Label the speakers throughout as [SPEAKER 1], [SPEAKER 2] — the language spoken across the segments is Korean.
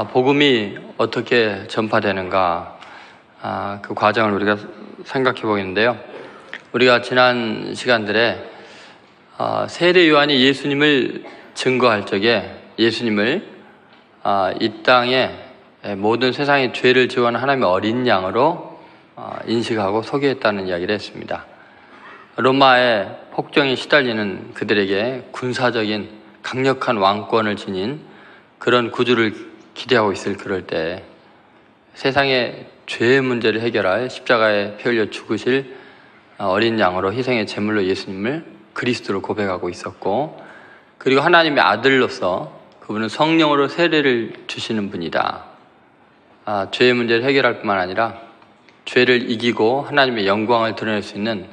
[SPEAKER 1] 복음이 어떻게 전파되는가, 그 과정을 우리가 생각해 보겠는데요. 우리가 지난 시간들에 세례 요한이 예수님을 증거할 적에 예수님을 이 땅에 모든 세상의 죄를 지원한 하나님의 어린 양으로 인식하고 소개했다는 이야기를 했습니다. 로마의 폭정에 시달리는 그들에게 군사적인 강력한 왕권을 지닌 그런 구주를 기대하고 있을 그럴 때 세상의 죄의 문제를 해결할 십자가에 피 흘려 죽으실 어린 양으로 희생의 제물로 예수님을 그리스도로 고백하고 있었고, 그리고 하나님의 아들로서 그분은 성령으로 세례를 주시는 분이다. 죄의 문제를 해결할 뿐만 아니라 죄를 이기고 하나님의 영광을 드러낼 수 있는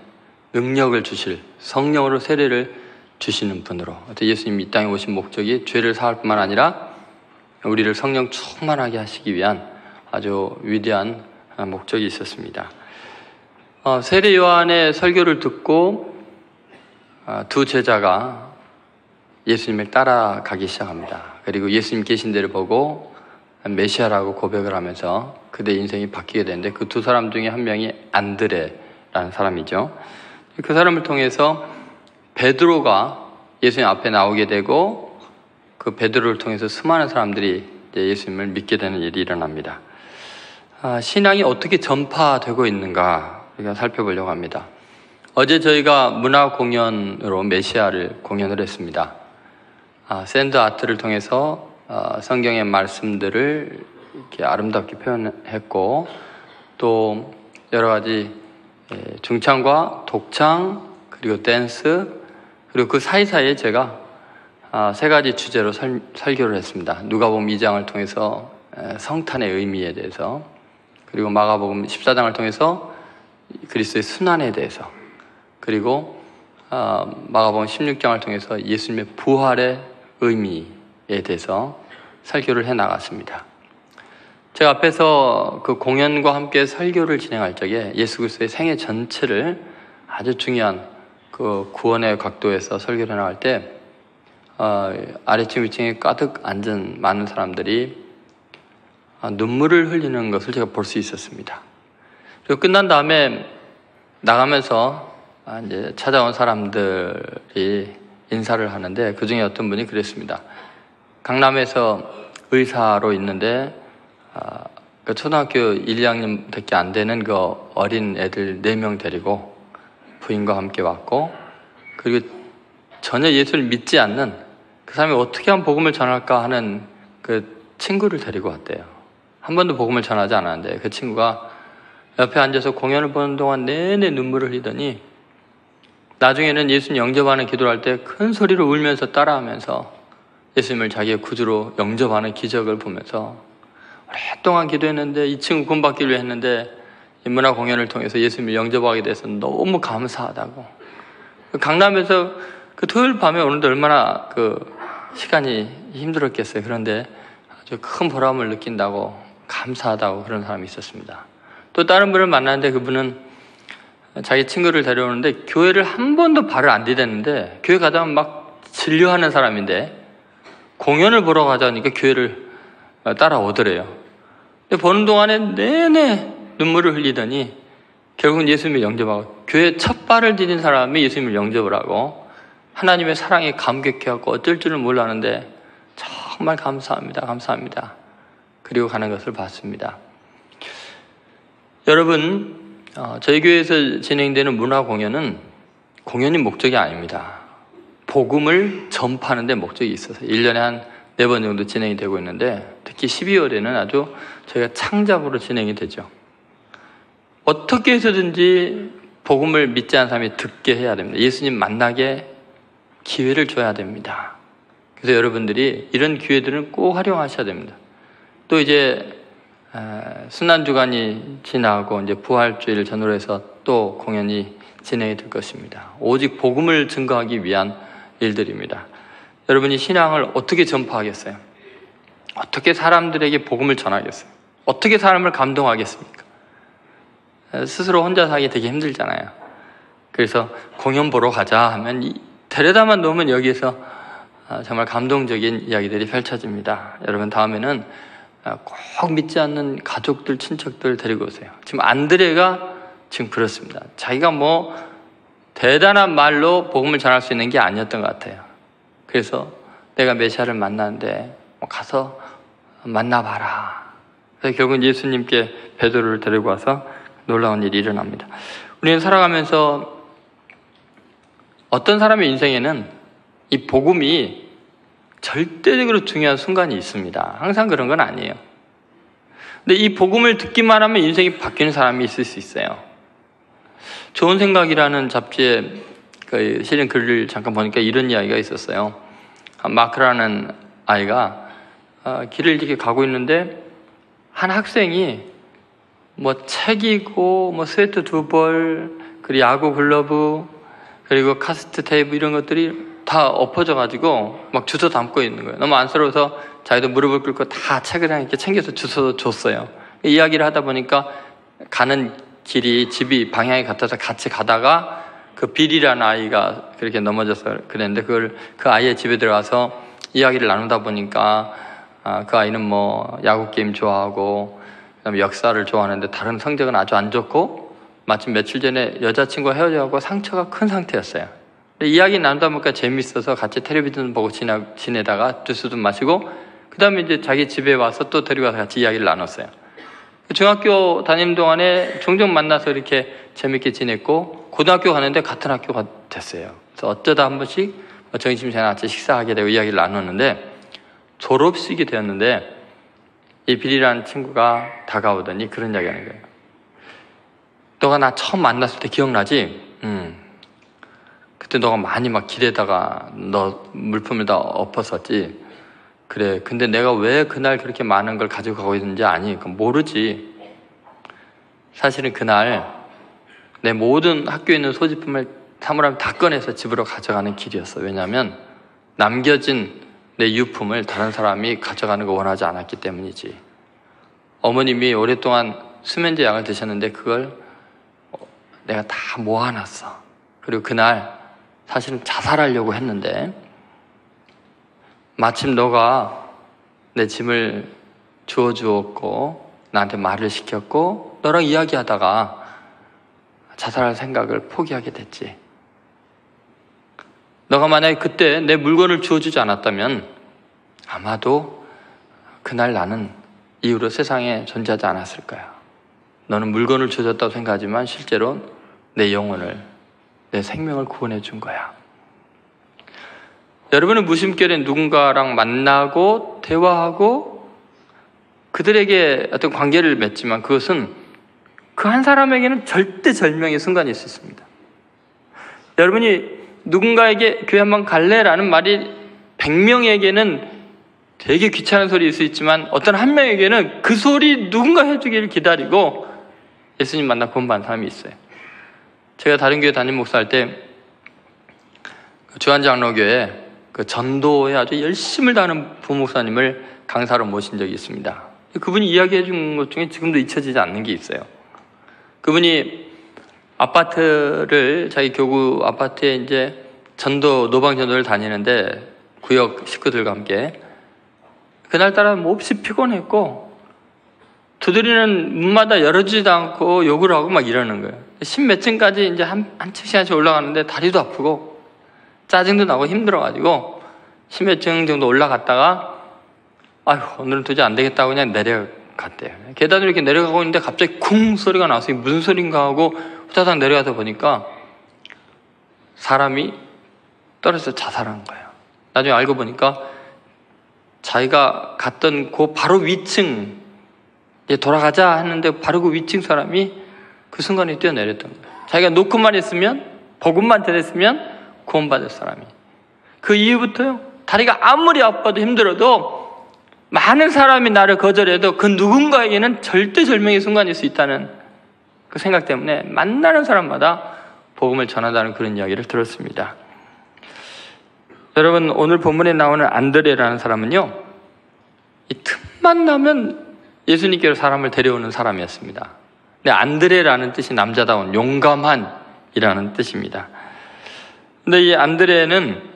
[SPEAKER 1] 능력을 주실 성령으로 세례를 주시는 분으로, 예수님이 이 땅에 오신 목적이 죄를 사할 뿐만 아니라 우리를 성령 충만하게 하시기 위한 아주 위대한 목적이 있었습니다. 세례 요한의 설교를 듣고 두 제자가 예수님을 따라가기 시작합니다. 그리고 예수님 계신 데를 보고 메시아라고 고백을 하면서 그들의 인생이 바뀌게 되는데, 그 두 사람 중에 한 명이 안드레라는 사람이죠. 그 사람을 통해서 베드로가 예수님 앞에 나오게 되고, 그 베드로를 통해서 수많은 사람들이 이제 예수님을 믿게 되는 일이 일어납니다. 신앙이 어떻게 전파되고 있는가 우리가 살펴보려고 합니다. 어제 저희가 문화 공연으로 메시아를 공연을 했습니다. 샌드 아트를 통해서 성경의 말씀들을 이렇게 아름답게 표현했고, 또 여러 가지 중창과 독창, 그리고 댄스, 그리고 그 사이사이에 제가 세 가지 주제로 설교를 했습니다. 누가복음 2장을 통해서 성탄의 의미에 대해서, 그리고 마가복음 14장을 통해서 그리스도의 순환에 대해서, 그리고 마가복음 16장을 통해서 예수님의 부활의 의미에 대해서 설교를 해나갔습니다. 제가 앞에서 그 공연과 함께 설교를 진행할 적에 예수 그리스도의 생애 전체를 아주 중요한 그 구원의 각도에서 설교를 해나갈 때 아래층 위층에 가득 앉은 많은 사람들이 눈물을 흘리는 것을 제가 볼 수 있었습니다. 그리고 끝난 다음에 나가면서 이제 찾아온 사람들이 인사를 하는데, 그 중에 어떤 분이 그랬습니다. 강남에서 의사로 있는데 그 초등학교 1, 2학년밖에 안 되는 그 어린 애들 4명 데리고 부인과 함께 왔고, 그리고 전혀 예수를 믿지 않는 그 사람이 어떻게 하면 복음을 전할까 하는 그 친구를 데리고 왔대요. 한 번도 복음을 전하지 않았는데 그 친구가 옆에 앉아서 공연을 보는 동안 내내 눈물을 흘리더니 나중에는 예수님 영접하는 기도를 할 때 큰 소리로 울면서 따라하면서 예수님을 자기의 구주로 영접하는 기적을 보면서 오랫동안 기도했는데, 이 친구 구원받기를 했는데 이 문화 공연을 통해서 예수님을 영접하게 돼서 너무 감사하다고. 강남에서 그 토요일 밤에 오는데 얼마나 그 시간이 힘들었겠어요. 그런데 아주 큰 보람을 느낀다고, 감사하다고 그런 사람이 있었습니다. 또 다른 분을 만났는데 그분은 자기 친구를 데려오는데 교회를 한 번도 발을 안 디뎠는데, 교회 가자면 막 진료하는 사람인데 공연을 보러 가자니까 교회를 따라오더래요. 근데 보는 동안에 내내 눈물을 흘리더니 결국은 예수님을 영접하고, 교회 첫 발을 디딘 사람이 예수님을 영접을 하고 하나님의 사랑에 감격해갖고 어쩔 줄을 몰랐는데 정말 감사합니다, 감사합니다, 그리고 가는 것을 봤습니다. 여러분, 저희 교회에서 진행되는 문화 공연은 공연이 목적이 아닙니다. 복음을 전파하는 데 목적이 있어서 1년에 한 4번 정도 진행이 되고 있는데, 특히 12월에는 아주 저희가 창작으로 진행이 되죠. 어떻게 해서든지 복음을 믿지 않은 사람이 듣게 해야 됩니다. 예수님 만나게 기회를 줘야 됩니다. 그래서 여러분들이 이런 기회들은 꼭 활용하셔야 됩니다. 또 이제 순환주간이 지나고 이제 부활주의를 전후로 해서 또 공연이 진행이 될 것입니다. 오직 복음을 증거하기 위한 일들입니다. 여러분이 신앙을 어떻게 전파하겠어요? 어떻게 사람들에게 복음을 전하겠어요? 어떻게 사람을 감동하겠습니까? 스스로 혼자 하기 되게 힘들잖아요. 그래서 공연 보러 가자 하면 데려다만 놓으면 여기에서 정말 감동적인 이야기들이 펼쳐집니다. 여러분, 다음에는 꼭 믿지 않는 가족들, 친척들 데리고 오세요. 지금 안드레가 지금 그렇습니다. 자기가 뭐 대단한 말로 복음을 전할 수 있는 게 아니었던 것 같아요. 그래서 내가 메시아를 만나는데 가서 만나봐라. 그래서 결국은 예수님께 베드로를 데리고 와서 놀라운 일이 일어납니다. 우리는 살아가면서 어떤 사람의 인생에는 이 복음이 절대적으로 중요한 순간이 있습니다. 항상 그런 건 아니에요. 근데 이 복음을 듣기만 하면 인생이 바뀌는 사람이 있을 수 있어요. 좋은 생각이라는 잡지에 실린 글을 잠깐 보니까 이런 이야기가 있었어요. 마크라는 아이가 길을 이렇게 가고 있는데 한 학생이 뭐 책이고 뭐 스웨터 2벌 그리고 야구 글러브 그리고 카세트 테이프 이런 것들이 다 엎어져 가지고 막 주워 담고 있는 거예요. 너무 안쓰러워서 자기도 무릎을 꿇고 다 책을 이렇게 챙겨서 주워 줬어요. 이야기를 하다 보니까 가는 길이 집이 방향이 같아서 같이 가다가 그 빌이라는 아이가 그렇게 넘어져서 그랬는데 그 아이의 집에 들어가서 이야기를 나누다 보니까 그 아이는 뭐 야구 게임 좋아하고 그다음에 역사를 좋아하는데 다른 성적은 아주 안 좋고 마침 며칠 전에 여자친구와 헤어져가고 상처가 큰 상태였어요. 이야기 나누다 보니까 재밌어서 같이 텔레비전 보고 지내다가 주스도 마시고 그 다음에 이제 자기 집에 와서 또 데리고 와서 같이 이야기를 나눴어요. 중학교 다니는 동안에 종종 만나서 이렇게 재밌게 지냈고 고등학교 가는데 같은 학교가 됐어요. 그래서 어쩌다 한 번씩 점심시간에 같이 식사하게 되고 이야기를 나눴는데 졸업식이 되었는데 이 빌이라는 친구가 다가오더니 그런 이야기 하는 거예요. 너가 나 처음 만났을 때 기억나지? 그때 너가 많이 막 길에다가 너 물품을 다 엎었었지. 그래. 근데 내가 왜 그날 그렇게 많은 걸 가지고 가고 있는지 아니? 그럼 모르지. 사실은 그날 내 모든 학교에 있는 소지품을 사물함 다 꺼내서 집으로 가져가는 길이었어. 왜냐하면 남겨진 내 유품을 다른 사람이 가져가는 거 원하지 않았기 때문이지. 어머님이 오랫동안 수면제 약을 드셨는데 그걸 내가 다 모아놨어. 그리고 그날 사실은 자살하려고 했는데 마침 너가 내 짐을 주워주었고 나한테 말을 시켰고 너랑 이야기하다가 자살할 생각을 포기하게 됐지. 너가 만약에 그때 내 물건을 주워주지 않았다면 아마도 그날 나는 이후로 세상에 존재하지 않았을 거야. 너는 물건을 주워줬다고 생각하지만 실제로 내 영혼을, 내 생명을 구원해 준 거야. 여러분은 무심결에 누군가랑 만나고 대화하고 그들에게 어떤 관계를 맺지만 그것은 그 한 사람에게는 절대절명의 순간이 있을 수 있습니다. 여러분이 누군가에게 교회 한번 갈래라는 말이 100명에게는 되게 귀찮은 소리일 수 있지만 어떤 한 명에게는 그 소리 누군가 해주기를 기다리고 예수님 만나 구원받은 사람이 있어요. 제가 다른 교회 담임 목사할 때 주한장로교회 그 전도에 아주 열심을 다하는 부목사님을 강사로 모신 적이 있습니다. 그분이 이야기해 준 것 중에 지금도 잊혀지지 않는 게 있어요. 그분이 아파트를 자기 교구 아파트에 이제 노방 전도를 다니는데 구역 식구들과 함께 그날따라 몹시 피곤했고 두드리는 문마다 열어주지도 않고 욕을 하고 막 이러는 거예요. 10몇 층까지 이제 한 층씩 올라가는데 다리도 아프고 짜증도 나고 힘들어가지고 10몇 층 정도 올라갔다가 아휴 오늘은 도저히 안 되겠다고 그냥 내려갔대요. 계단으로 이렇게 내려가고 있는데 갑자기 쿵 소리가 나서 이게 무슨 소린가 하고 후다닥 내려가다 보니까 사람이 떨어져서 자살한 거예요. 나중에 알고 보니까 자기가 갔던 그 바로 위층 이제 돌아가자 했는데 바로 그 위층 사람이 그 순간에 뛰어내렸던 거예요. 자기가 놓고만 있으면 복음만 전했으면 구원받을 사람이. 그 이후부터요 다리가 아무리 아파도 힘들어도 많은 사람이 나를 거절해도 그 누군가에게는 절대절명의 순간일 수 있다는 그 생각 때문에 만나는 사람마다 복음을 전한다는 그런 이야기를 들었습니다. 여러분 오늘 본문에 나오는 안드레라는 사람은요 이 틈만 나면 예수님께로 사람을 데려오는 사람이었습니다. 근데 안드레라는 뜻이 남자다운 용감한이라는 뜻입니다. 근데 이 안드레는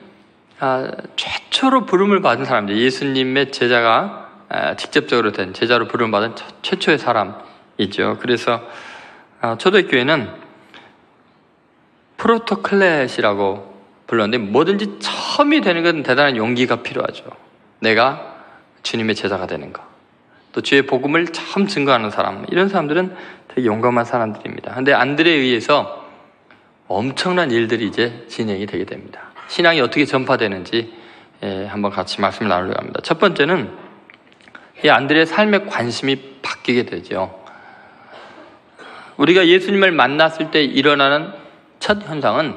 [SPEAKER 1] 최초로 부름을 받은 사람이죠. 예수님의 제자가 직접적으로 된 제자로 부름받은 최초의 사람이죠. 그래서 초대교회는 프로토클렛이라고 불렀는데 뭐든지 처음이 되는 건 대단한 용기가 필요하죠. 내가 주님의 제자가 되는 거, 또 주의 복음을 처음 증거하는 사람, 이런 사람들은 되게 용감한 사람들입니다. 그런데 안드레에 의해서 엄청난 일들이 이제 진행이 되게 됩니다. 신앙이 어떻게 전파되는지 한번 같이 말씀을 나누려고 합니다. 첫 번째는 이 안드레의 삶의 관심이 바뀌게 되죠. 우리가 예수님을 만났을 때 일어나는 첫 현상은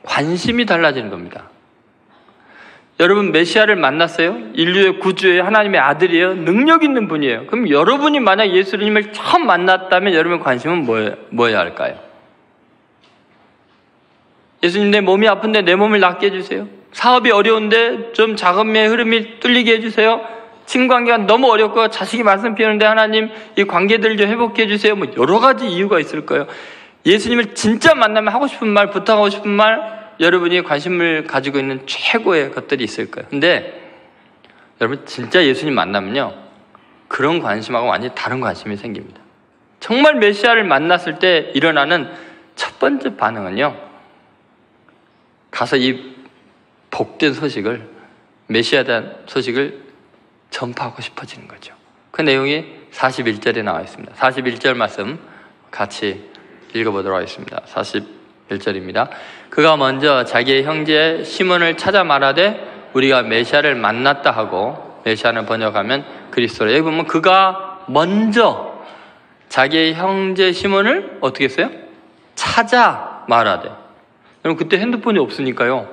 [SPEAKER 1] 관심이 달라지는 겁니다. 여러분 메시아를 만났어요? 인류의 구주예요? 하나님의 아들이에요? 능력 있는 분이에요. 그럼 여러분이 만약 예수님을 처음 만났다면 여러분의 관심은 뭐여야 할까요? 예수님, 내 몸이 아픈데 내 몸을 낫게 해주세요. 사업이 어려운데 좀 자금의 흐름이 뚫리게 해주세요. 친구관계가 너무 어렵고 자식이 말씀 피우는데 하나님 이 관계들 좀 회복해 주세요. 뭐 여러 가지 이유가 있을 거예요. 예수님을 진짜 만나면 하고 싶은 말, 부탁하고 싶은 말, 여러분이 관심을 가지고 있는 최고의 것들이 있을 거예요. 근데 여러분 진짜 예수님 만나면요, 그런 관심하고 완전히 다른 관심이 생깁니다. 정말 메시아를 만났을 때 일어나는 첫 번째 반응은요, 가서 이 복된 소식을, 메시아에 대한 소식을 전파하고 싶어지는 거죠. 그 내용이 41절에 나와 있습니다. 41절 말씀 같이 읽어보도록 하겠습니다. 41절입니다. 그가 먼저 자기의 형제 시몬을 찾아 말하되 우리가 메시아를 만났다 하고, 메시아는 번역하면 그리스도라. 여기 보면 그가 먼저 자기의 형제 시몬을 어떻게 했어요? 찾아 말하되. 여러분 그때 핸드폰이 없으니까요,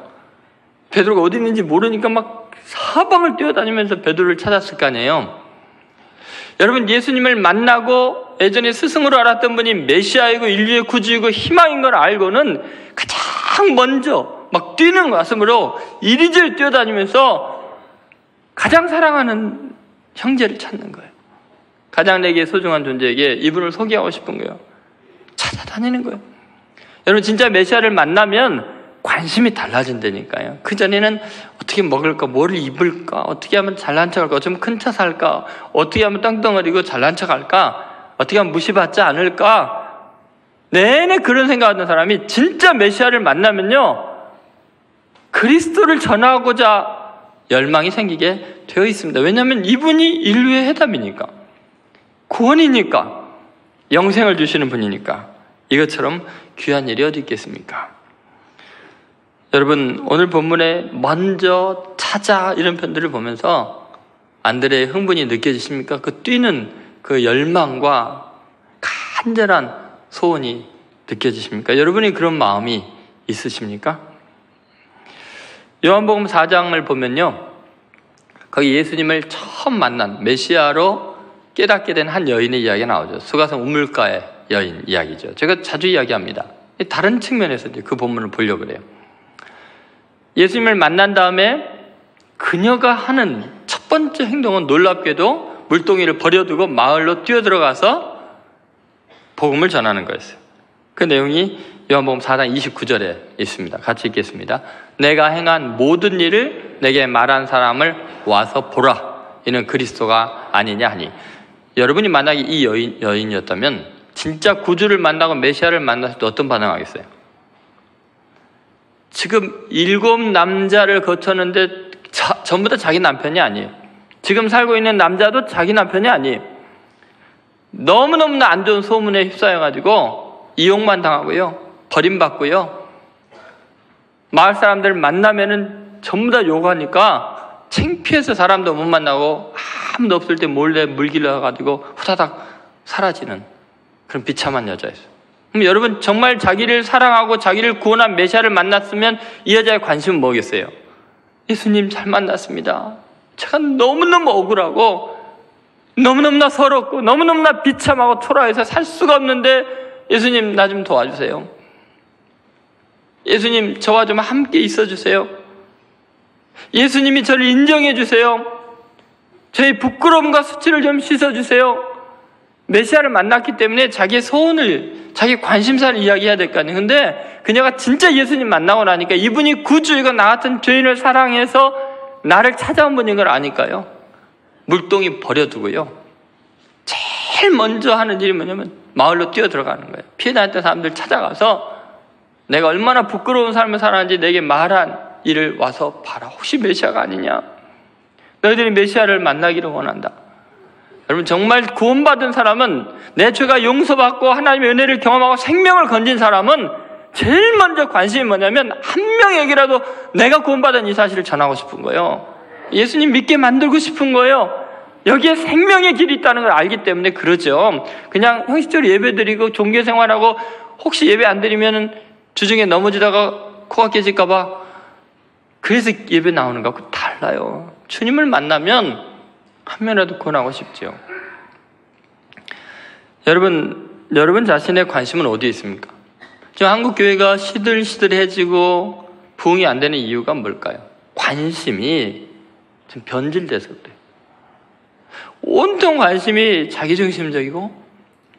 [SPEAKER 1] 베드로가 어디 있는지 모르니까 막 사방을 뛰어다니면서 베드로를 찾았을 거 아니에요. 여러분 예수님을 만나고 예전에 스승으로 알았던 분이 메시아이고 인류의 구주이고 희망인 걸 알고는 가장 먼저 막 뛰는 가슴으로 이리저리 뛰어다니면서 가장 사랑하는 형제를 찾는 거예요. 가장 내게 소중한 존재에게 이분을 소개하고 싶은 거예요. 찾아다니는 거예요. 여러분 진짜 메시아를 만나면 관심이 달라진다니까요. 그전에는 어떻게 먹을까, 뭐를 입을까, 어떻게 하면 잘난 척할까, 좀 큰 차 살까, 어떻게 하면 땅덩어리고 잘난 척할까, 어떻게 하면 무시받지 않을까, 내내 그런 생각하는 사람이 진짜 메시아를 만나면요, 그리스도를 전하고자 열망이 생기게 되어 있습니다. 왜냐하면 이분이 인류의 해답이니까, 구원이니까, 영생을 주시는 분이니까. 이것처럼 귀한 일이 어디 있겠습니까? 여러분 오늘 본문에 먼저 찾아 이런 편들을 보면서 안드레의 흥분이 느껴지십니까? 그 뛰는 그 열망과 간절한 소원이 느껴지십니까? 여러분이 그런 마음이 있으십니까? 요한복음 4장을 보면요, 거기 예수님을 처음 만난 메시아로 깨닫게 된 한 여인의 이야기가 나오죠. 수가성 우물가의 여인 이야기죠. 제가 자주 이야기합니다. 다른 측면에서 이제 그 본문을 보려고 그래요. 예수님을 만난 다음에 그녀가 하는 첫 번째 행동은 놀랍게도 물동이를 버려두고 마을로 뛰어들어가서 복음을 전하는 거였어요. 그 내용이 요한복음 4장 29절에 있습니다. 같이 읽겠습니다. 내가 행한 모든 일을 내게 말한 사람을 와서 보라. 이는 그리스도가 아니냐 하니. 여러분이 만약에 이 여인이었다면 진짜 구주를 만나고 메시아를 만났을 때 어떤 반응하겠어요? 지금 7 남자를 거쳤는데 전부 다 자기 남편이 아니에요. 지금 살고 있는 남자도 자기 남편이 아니에요. 너무너무나 안 좋은 소문에 휩싸여가지고 이용만 당하고요, 버림받고요, 마을 사람들 만나면은 전부 다 욕하니까 창피해서 사람도 못 만나고 아무도 없을 때 몰래 물길러가지고 후다닥 사라지는 그런 비참한 여자였어요. 그럼 여러분 정말 자기를 사랑하고 자기를 구원한 메시아를 만났으면 이 여자의 관심은 뭐겠어요? 예수님 잘 만났습니다. 제가 너무너무 억울하고 너무너무나 서럽고 너무너무나 비참하고 초라해서 살 수가 없는데 예수님 나 좀 도와주세요. 예수님 저와 좀 함께 있어주세요. 예수님이 저를 인정해 주세요. 저의 부끄러움과 수치를 좀 씻어주세요. 메시아를 만났기 때문에 자기의 소원을, 자기 관심사를 이야기해야 될 거 아니에요. 근데 그녀가 진짜 예수님 만나고 나니까 이분이 구주이고 나 같은 죄인을 사랑해서 나를 찾아온 분인 걸 아니까요, 물동이 버려두고요. 제일 먼저 하는 일이 뭐냐면 마을로 뛰어들어가는 거예요. 피해 다녔던 사람들 찾아가서 내가 얼마나 부끄러운 삶을 살았는지 내게 말한 일을 와서 봐라. 혹시 메시아가 아니냐? 너희들이 메시아를 만나기를 원한다. 여러분, 정말 구원받은 사람은, 내 죄가 용서받고 하나님의 은혜를 경험하고 생명을 건진 사람은 제일 먼저 관심이 뭐냐면 한 명에게라도 내가 구원받은 이 사실을 전하고 싶은 거예요. 예수님 믿게 만들고 싶은 거예요. 여기에 생명의 길이 있다는 걸 알기 때문에 그러죠. 그냥 형식적으로 예배드리고 종교생활하고 혹시 예배 안 드리면 주중에 넘어지다가 코가 깨질까 봐 그래서 예배 나오는 것하고 달라요. 주님을 만나면 한 명이라도 구원하고 싶죠. 여러분 자신의 관심은 어디에 있습니까? 지금 한국 교회가 시들시들해지고 부흥이 안 되는 이유가 뭘까요? 관심이 좀 변질돼서 그래요. 온통 관심이 자기중심적이고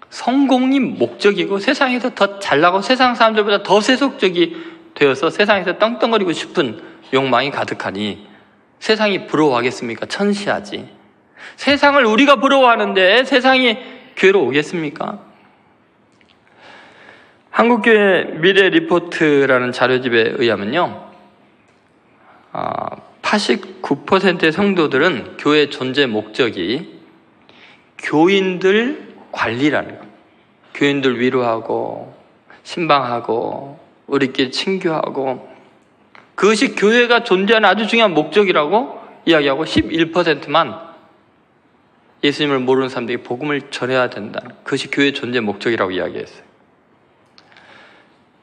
[SPEAKER 1] 성공이 목적이고 세상에서 더 잘나고 세상 사람들보다 더 세속적이 되어서 세상에서 떵떵거리고 싶은 욕망이 가득하니 세상이 부러워하겠습니까? 천시하지. 세상을 우리가 부러워하는데 세상이 교회로 오겠습니까? 한국교회 미래 리포트라는 자료집에 의하면요, 89%의 성도들은 교회 존재 목적이 교인들 관리라는 거예요. 교인들 위로하고 신방하고 우리끼리 친교하고, 그것이 교회가 존재하는 아주 중요한 목적이라고 이야기하고 11%만 예수님을 모르는 사람들에게 복음을 전해야 된다는, 그것이 교회의 존재 목적이라고 이야기했어요.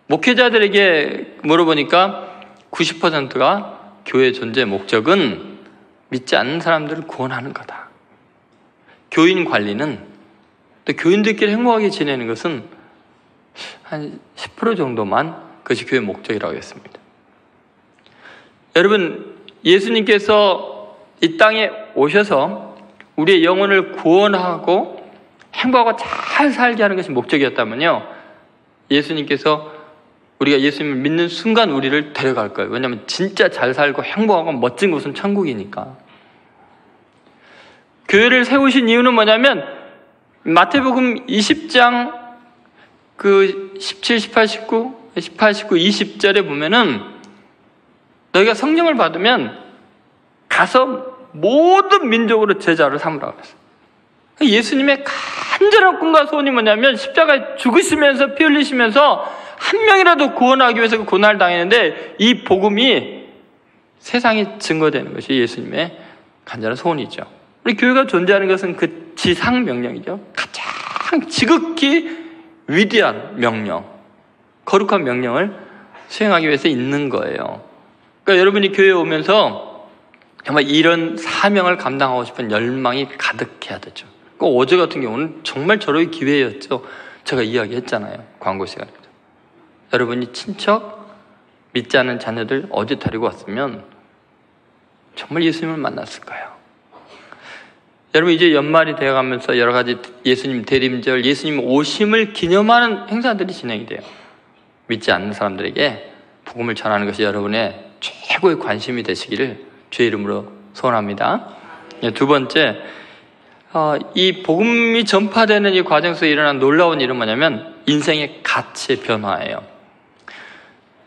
[SPEAKER 1] 목회자들에게 물어보니까 90%가 교회의 존재 목적은 믿지 않는 사람들을 구원하는 거다. 교인 관리는, 또 교인들끼리 행복하게 지내는 것은 한 10% 정도만 그것이 교회의 목적이라고 했습니다. 여러분, 예수님께서 이 땅에 오셔서 우리의 영혼을 구원하고 행복하고 잘 살게 하는 것이 목적이었다면요, 예수님께서 우리가 예수님을 믿는 순간 우리를 데려갈 거예요. 왜냐하면 진짜 잘 살고 행복하고 멋진 곳은 천국이니까. 교회를 세우신 이유는 뭐냐면 마태복음 20장 17, 18, 19, 20절에 보면은 너희가 성령을 받으면 가서 모든 민족으로 제자를 삼으라고 했어요. 예수님의 간절한 꿈과 소원이 뭐냐면 십자가에 죽으시면서 피 흘리시면서 한 명이라도 구원하기 위해서 그 고난을 당했는데, 이 복음이 세상에 증거되는 것이 예수님의 간절한 소원이죠. 우리 교회가 존재하는 것은 그 지상 명령이죠. 가장 지극히 위대한 명령, 거룩한 명령을 수행하기 위해서 있는 거예요. 그러니까 여러분이 교회에 오면서 정말 이런 사명을 감당하고 싶은 열망이 가득해야 되죠. 어제 같은 경우는 정말 저로의 기회였죠. 제가 이야기했잖아요, 광고 시간에. 여러분이 친척, 믿지 않는 자녀들 어제 데리고 왔으면 정말 예수님을 만났을 거예요. 여러분, 이제 연말이 되어가면서 여러 가지 예수님 대림절, 예수님 오심을 기념하는 행사들이 진행이 돼요. 믿지 않는 사람들에게 복음을 전하는 것이 여러분의 최고의 관심이 되시기를 주의 이름으로 소원합니다. 두 번째, 이 복음이 전파되는 이 과정 속에 일어난 놀라운 일은 뭐냐면 인생의 가치의 변화예요.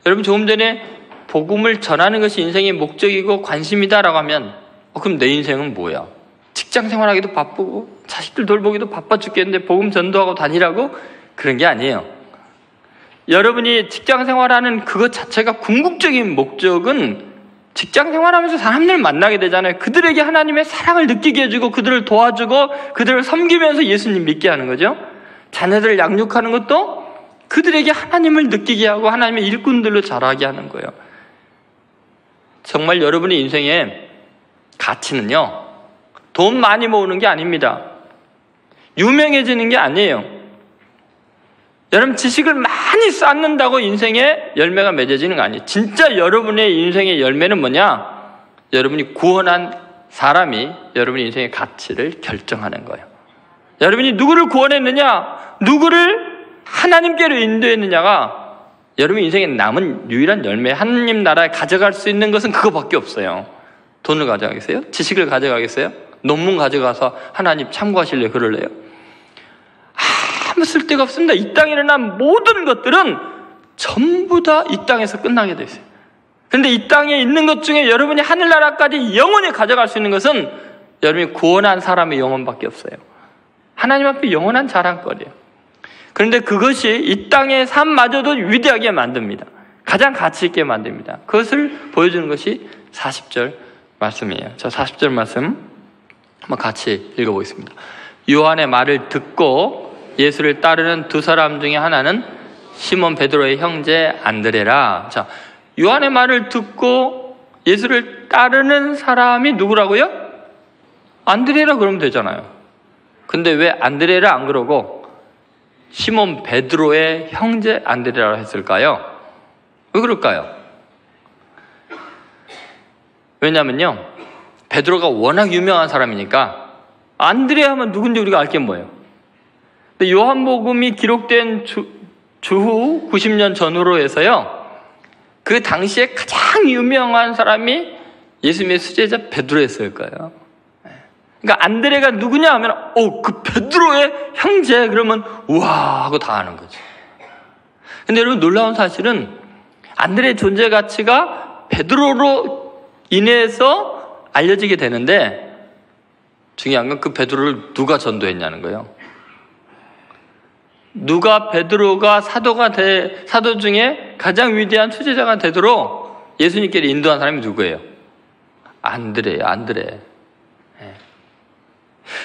[SPEAKER 1] 여러분, 조금 전에 복음을 전하는 것이 인생의 목적이고 관심이다라고 하면 그럼 내 인생은 뭐야? 직장 생활하기도 바쁘고 자식들 돌보기도 바빠 죽겠는데 복음 전도하고 다니라고? 그런 게 아니에요. 여러분이 직장 생활하는 그것 자체가 궁극적인 목적은 직장 생활하면서 사람들을 만나게 되잖아요. 그들에게 하나님의 사랑을 느끼게 해주고 그들을 도와주고 그들을 섬기면서 예수님 믿게 하는 거죠. 자녀들을 양육하는 것도 그들에게 하나님을 느끼게 하고 하나님의 일꾼들로 자라게 하는 거예요. 정말 여러분의 인생의 가치는요, 돈 많이 모으는 게 아닙니다. 유명해지는 게 아니에요. 여러분, 지식을 많이 쌓는다고 인생의 열매가 맺어지는 거 아니에요. 진짜 여러분의 인생의 열매는 뭐냐? 여러분이 구원한 사람이 여러분의 인생의 가치를 결정하는 거예요. 여러분이 누구를 구원했느냐, 누구를 하나님께로 인도했느냐가 여러분 인생에 남은 유일한 열매, 하나님 나라에 가져갈 수 있는 것은 그거밖에 없어요. 돈을 가져가겠어요? 지식을 가져가겠어요? 논문 가져가서 하나님 참고하실래요? 그럴래요? 아무 쓸데가 없습니다. 이 땅에 일어난 모든 것들은 전부 다 이 땅에서 끝나게 돼 있어요. 그런데 이 땅에 있는 것 중에 여러분이 하늘나라까지 영원히 가져갈 수 있는 것은 여러분이 구원한 사람의 영혼밖에 없어요. 하나님 앞에 영원한 자랑거리예요. 그런데 그것이 이 땅의 삶마저도 위대하게 만듭니다. 가장 가치 있게 만듭니다. 그것을 보여주는 것이 40절 말씀이에요. 자, 40절 말씀 한번 같이 읽어보겠습니다. 요한의 말을 듣고 예수를 따르는 두 사람 중에 하나는 시몬 베드로의 형제 안드레라. 자, 요한의 말을 듣고 예수를 따르는 사람이 누구라고요? 안드레라 그러면 되잖아요. 근데 왜 안드레라 안 그러고 시몬 베드로의 형제 안드레라고 했을까요? 왜 그럴까요? 왜냐면요, 베드로가 워낙 유명한 사람이니까 안드레 하면 누군지 우리가 알 게 뭐예요? 근데 요한복음이 기록된 주후 90년 전후로 해서요, 그 당시에 가장 유명한 사람이 예수님의 수제자 베드로였을 거예요. 그러니까 안드레가 누구냐 하면 그 베드로의 형제 그러면 우와 하고 다 아는 거죠. 근데 여러분 놀라운 사실은 안드레의 존재 가치가 베드로로 인해서 알려지게 되는데 중요한 건 그 베드로를 누가 전도했냐는 거예요. 누가 베드로가 사도 중에 가장 위대한 수제자가 되도록 예수님께로 인도한 사람이 누구예요? 안드레예요. 안드레.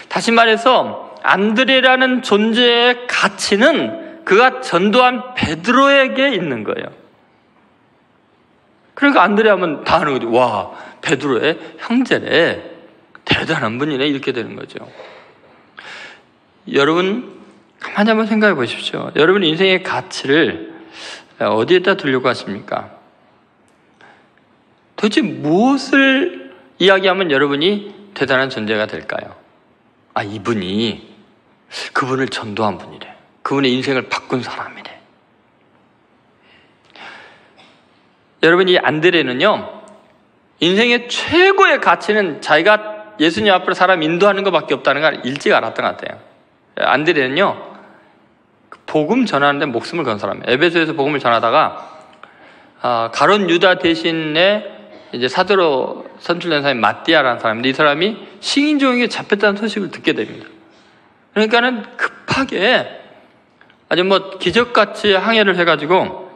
[SPEAKER 1] 다시 말해서 안드레라는 존재의 가치는 그가 전도한 베드로에게 있는 거예요. 그러니까 안드레 하면 다 아는 거죠. 와, 베드로의 형제래. 대단한 분이네. 이렇게 되는 거죠. 여러분 가만히 한번 생각해 보십시오. 여러분 인생의 가치를 어디에다 두려고 하십니까? 도대체 무엇을 이야기하면 여러분이 대단한 존재가 될까요? 이분이 그분을 전도한 분이래. 그분의 인생을 바꾼 사람이래. 여러분 이 안드레는요, 인생의 최고의 가치는 자기가 예수님 앞으로 사람 인도하는 것밖에 없다는 걸 일찍 알았던 것 같아요. 안드레는요, 복음 전하는데 목숨을 건 사람이에요. 에베소에서 복음을 전하다가 가룟 유다 대신에 이제 사도로 선출된 사람이 마띠아라는 사람인데 이 사람이 식인종에게 잡혔다는 소식을 듣게 됩니다. 그러니까는 급하게 아주 기적같이 항해를 해가지고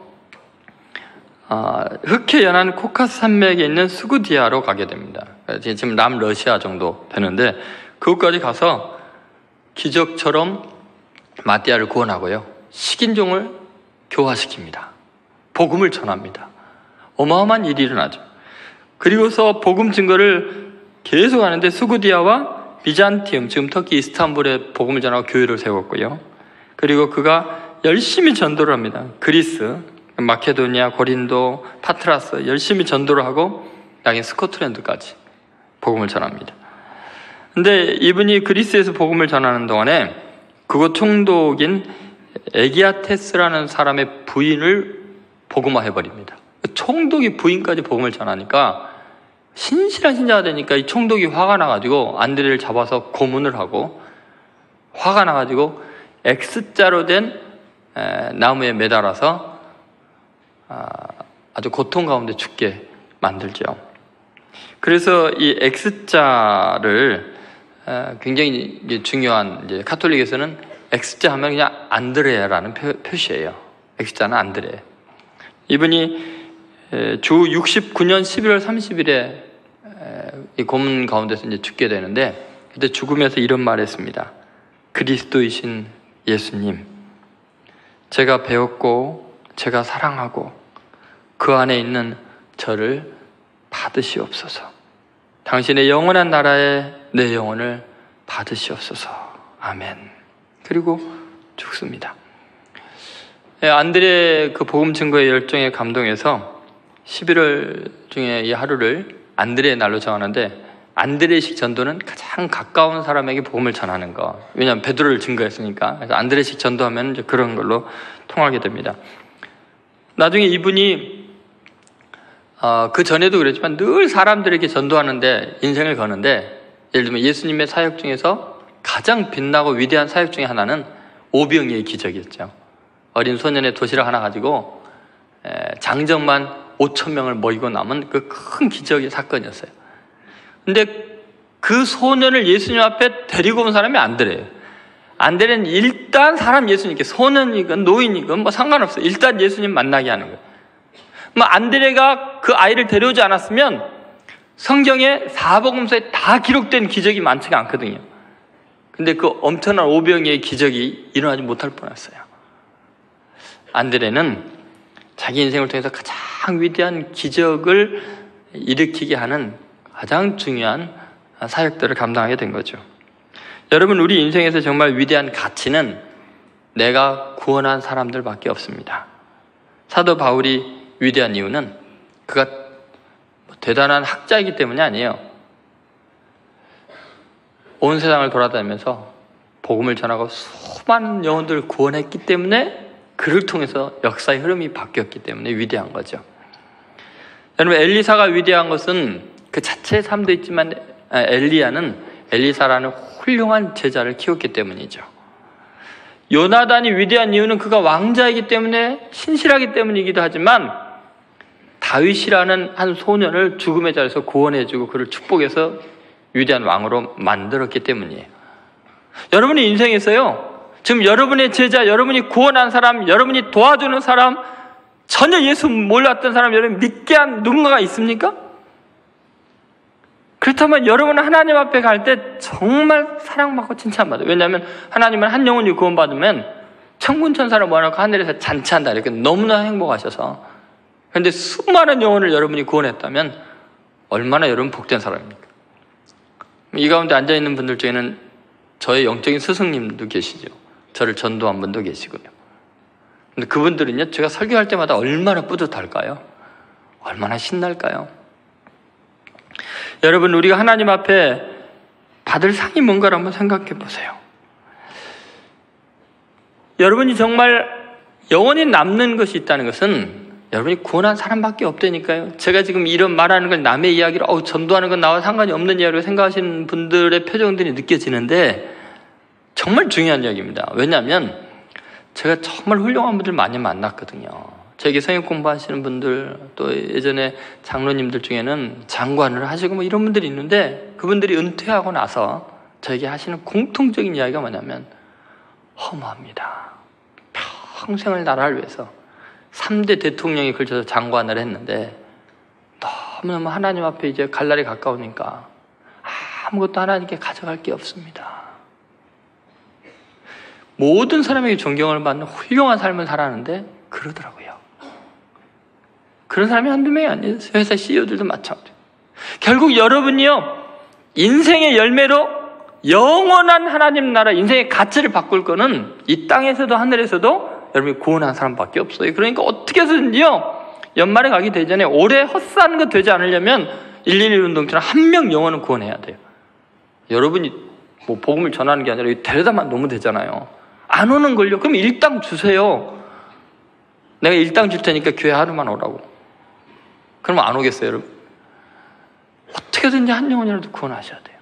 [SPEAKER 1] 흑해 연안 코카스 산맥에 있는 스구디아로 가게 됩니다. 지금 남러시아 정도 되는데 그곳까지 가서 기적처럼 마띠아를 구원하고요, 식인종을 교화시킵니다. 복음을 전합니다. 어마어마한 일이 일어나죠. 그리고서 복음 증거를 계속 하는데 스구디아와 비잔티움, 지금 터키 이스탄불에 복음을 전하고 교회를 세웠고요. 그리고 그가 열심히 전도를 합니다. 그리스, 마케도니아, 고린도, 파트라스 열심히 전도를 하고 나중에 스코틀랜드까지 복음을 전합니다. 근데 이분이 그리스에서 복음을 전하는 동안에 그곳 총독인 에기아테스라는 사람의 부인을 복음화해버립니다. 총독이 부인까지 복음을 전하니까 신실한 신자가 되니까 이 총독이 화가 나가지고 안드레를 잡아서 고문을 하고, 화가 나가지고 X자로 된 나무에 매달아서 아주 고통 가운데 죽게 만들죠. 그래서 이 X자를 굉장히 중요한, 이제 카톨릭에서는 X자 하면 그냥 안드레라는 표시예요. X자는 안드레. 이분이 주 69년 11월 30일에 이 고문 가운데서 이제 죽게 되는데, 그때 죽으면서 이런 말을 했습니다. 그리스도이신 예수님, 제가 배웠고 제가 사랑하고 그 안에 있는 저를 받으시옵소서. 당신의 영원한 나라에 내 영혼을 받으시옵소서. 아멘. 그리고 죽습니다. 안드레 그 복음 증거의 열정에 감동해서 11월 중에 이 하루를 안드레의 날로 정하는데, 안드레식 전도는 가장 가까운 사람에게 복음을 전하는 거. 왜냐하면 베드로를 증거했으니까. 그래서 안드레식 전도하면 이제 그런 걸로 통하게 됩니다. 나중에 이분이 그 전에도 그랬지만 늘 사람들에게 전도하는데 인생을 거는데, 예를 들면 예수님의 사역 중에서 가장 빛나고 위대한 사역 중에 하나는 오병이의 기적이었죠. 어린 소년의 도시락 하나 가지고 장정만 5,000명을 먹이고 남은 그 큰 기적의 사건이었어요. 근데 그 소년을 예수님 앞에 데리고 온 사람이 안드레예요. 안드레는 일단 사람 예수님께, 소년이건 노인이건 뭐 상관없어요. 일단 예수님 만나게 하는 거예요. 뭐 안드레가 그 아이를 데려오지 않았으면 성경에 사복음서에 다 기록된 기적이 많지가 않거든요. 근데 그 엄청난 오병이의 기적이 일어나지 못할 뻔했어요. 안드레는 자기 인생을 통해서 가장 위대한 기적을 일으키게 하는 가장 중요한 사역들을 감당하게 된 거죠. 여러분, 우리 인생에서 정말 위대한 가치는 내가 구원한 사람들밖에 없습니다. 사도 바울이 위대한 이유는 그가 대단한 학자이기 때문이 아니에요. 온 세상을 돌아다니면서 복음을 전하고 수많은 영혼들을 구원했기 때문에 그를 통해서 역사의 흐름이 바뀌었기 때문에 위대한 거죠. 여러분, 엘리사가 위대한 것은 그 자체의 삶도 있지만 엘리야는 엘리사라는 훌륭한 제자를 키웠기 때문이죠. 요나단이 위대한 이유는 그가 왕자이기 때문에 신실하기 때문이기도 하지만 다윗이라는 한 소년을 죽음의 자리에서 구원해주고 그를 축복해서 위대한 왕으로 만들었기 때문이에요. 여러분의 인생에서요, 지금 여러분의 제자, 여러분이 구원한 사람, 여러분이 도와주는 사람, 전혀 예수 몰랐던 사람, 여러분 믿게 한 누군가가 있습니까? 그렇다면 여러분은 하나님 앞에 갈 때 정말 사랑받고 칭찬받아요. 왜냐하면 하나님은 한 영혼이 구원받으면 천군 천사를 모아놓고 하늘에서 잔치한다, 이렇게 너무나 행복하셔서. 그런데 수많은 영혼을 여러분이 구원했다면 얼마나 여러분 복된 사람입니까? 이 가운데 앉아있는 분들 중에는 저의 영적인 스승님도 계시죠. 저를 전도한 분도 계시고요. 근데 그분들은요, 제가 설교할 때마다 얼마나 뿌듯할까요? 얼마나 신날까요? 여러분, 우리가 하나님 앞에 받을 상이 뭔가를 한번 생각해 보세요. 여러분이 정말 영원히 남는 것이 있다는 것은 여러분이 구원한 사람밖에 없다니까요. 제가 지금 이런 말하는 걸 남의 이야기로 전도하는 건 나와 상관이 없는 이야기로 생각하시는 분들의 표정들이 느껴지는데 정말 중요한 이야기입니다. 왜냐하면 제가 정말 훌륭한 분들 많이 만났거든요. 저에게 성역 공부하시는 분들, 또 예전에 장로님들 중에는 장관을 하시고 뭐 이런 분들이 있는데 그분들이 은퇴하고 나서 저에게 하시는 공통적인 이야기가 뭐냐면 허무합니다. 평생을 나라를 위해서 3대 대통령이 걸쳐서 장관을 했는데 너무너무 하나님 앞에 이제 갈 날이 가까우니까 아무것도 하나님께 가져갈 게 없습니다. 모든 사람에게 존경을 받는 훌륭한 삶을 살았는데 그러더라고요. 그런 사람이 한두 명이 아니에요. 회사 CEO들도 마찬가지예요. 결국 여러분이요, 인생의 열매로 영원한 하나님 나라, 인생의 가치를 바꿀 거는 이 땅에서도 하늘에서도 여러분이 구원한 사람밖에 없어요. 그러니까 어떻게 해서든지요, 연말에 가기 되전에 올해 헛사는 거 되지 않으려면 111 운동처럼 한 명 영혼은 구원해야 돼요. 여러분이 뭐 복음을 전하는 게 아니라 데려다만 놓으면 되잖아요. 안 오는 걸요? 그럼 일당 주세요. 내가 일당 줄 테니까 교회 하루만 오라고. 그러면 안 오겠어요, 여러분? 어떻게든지 한 영혼이라도 구원하셔야 돼요.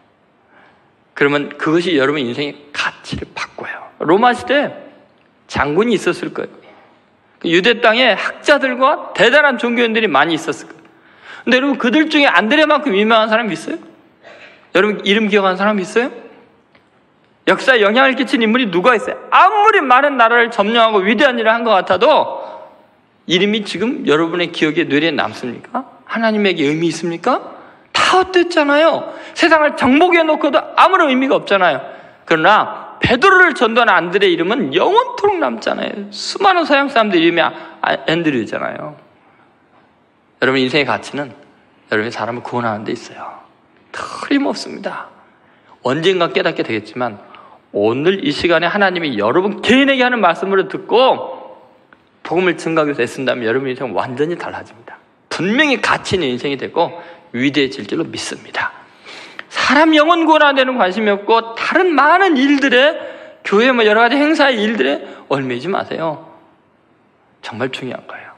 [SPEAKER 1] 그러면 그것이 여러분 인생의 가치를 바꿔요. 로마 시대에 장군이 있었을 거예요. 유대 땅에 학자들과 대단한 종교인들이 많이 있었을 거예요. 근데 여러분, 그들 중에 안드레만큼 유명한 사람이 있어요? 여러분 이름 기억하는 사람이 있어요? 역사에 영향을 끼친 인물이 누가 있어요? 아무리 많은 나라를 점령하고 위대한 일을 한 것 같아도 이름이 지금 여러분의 기억에 뇌리에 남습니까? 하나님에게 의미 있습니까? 다 헛됐잖아요. 세상을 정복해 놓고도 아무런 의미가 없잖아요. 그러나 베드로를 전도한 안드레의 이름은 영원토록 남잖아요. 수많은 서양 사람들 이름이 앤드류잖아요. 여러분 인생의 가치는 여러분이 사람을 구원하는 데 있어요. 틀림없습니다. 언젠가 깨닫게 되겠지만 오늘 이 시간에 하나님이 여러분 개인에게 하는 말씀으로 듣고 복음을 증가하기 위해서 애쓴다면 여러분 인생 완전히 달라집니다. 분명히 가치 있는 인생이 되고 위대해질 줄로 믿습니다. 사람 영혼 구원하는 데는 관심이 없고 다른 많은 일들에, 교회 뭐 여러 가지 행사의 일들에 얽매이지 마세요. 정말 중요한 거예요.